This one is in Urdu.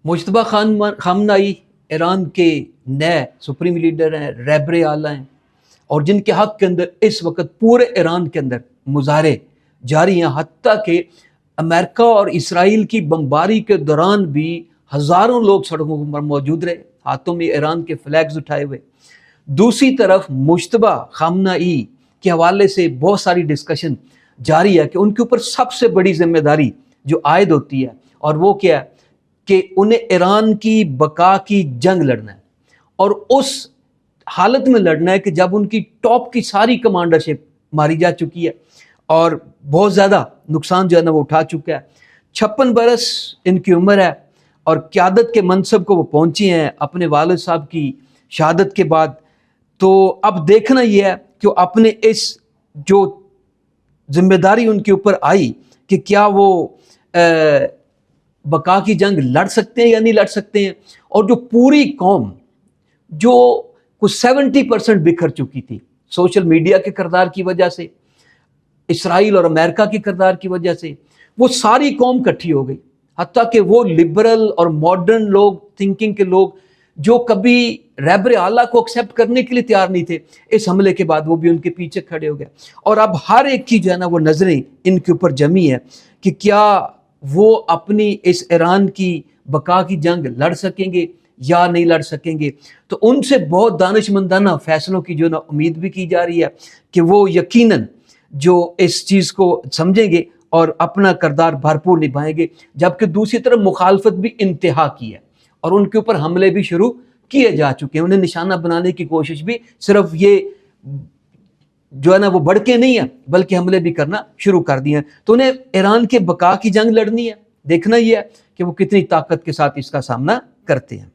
مجتبیٰ خامنائی ایران کے نئے سپریم لیڈر ہیں، رہبر اعلیٰ ہیں، اور جن کے حق کے اندر اس وقت پورے ایران کے اندر مظاہرے جاری ہیں، حتیٰ کہ امریکہ اور اسرائیل کی بمباری کے دوران بھی ہزاروں لوگ سڑکوں پر موجود رہے، ہاتھوں میں ایران کے فلیگز اٹھائے ہوئے۔ دوسری طرف مجتبیٰ خامنائی کے حوالے سے بہت ساری ڈسکشن جاری ہے کہ ان کے اوپر سب سے بڑی ذمہ داری جو عائد ہوتی ہے، اور وہ کیا ہے کہ انہیں ایران کی بقا کی جنگ لڑنا ہے، اور اس حالت میں لڑنا ہے کہ جب ان کی ٹاپ کی ساری کمانڈرشپ ماری جا چکی ہے اور بہت زیادہ نقصان جو ہے نا وہ اٹھا چکا ہے۔ 56 برس ان کی عمر ہے اور قیادت کے منصب کو وہ پہنچی ہیں اپنے والد صاحب کی شہادت کے بعد۔ تو اب دیکھنا یہ ہے کہ اپنے اس جو ذمہ داری ان کے اوپر آئی کہ کیا وہ بقا کی جنگ لڑ سکتے ہیں یا نہیں لڑ سکتے ہیں، اور جو پوری قوم جو کچھ 70% بکھر چکی تھی سوشل میڈیا کے کردار کی وجہ سے، اسرائیل اور امریکہ کے کردار کی وجہ سے، وہ ساری قوم کٹھی ہو گئی، حتیٰ کہ وہ لبرل اور ماڈرن لوگ، تھنکنگ کے لوگ جو کبھی رہبر اعلیٰ کو ایکسیپٹ کرنے کے لیے تیار نہیں تھے، اس حملے کے بعد وہ بھی ان کے پیچھے کھڑے ہو گئے۔ اور اب ہر ایک کی جو ہے نا وہ نظریں ان کے اوپر جمی ہے کہ کیا وہ اپنی اس ایران کی بقا کی جنگ لڑ سکیں گے یا نہیں لڑ سکیں گے۔ تو ان سے بہت دانشمندانہ فیصلوں کی جو نا امید بھی کی جا رہی ہے کہ وہ یقیناً جو اس چیز کو سمجھیں گے اور اپنا کردار بھرپور نبھائیں گے، جبکہ دوسری طرف مخالفت بھی انتہا کی ہے اور ان کے اوپر حملے بھی شروع کیے جا چکے ہیں۔ انہیں نشانہ بنانے کی کوشش بھی صرف یہ جو ہے نا وہ بڑھ کے نہیں ہے بلکہ حملے بھی کرنا شروع کر دیے ہیں۔ تو انہیں ایران کے بقا کی جنگ لڑنی ہے، دیکھنا یہ ہے کہ وہ کتنی طاقت کے ساتھ اس کا سامنا کرتے ہیں۔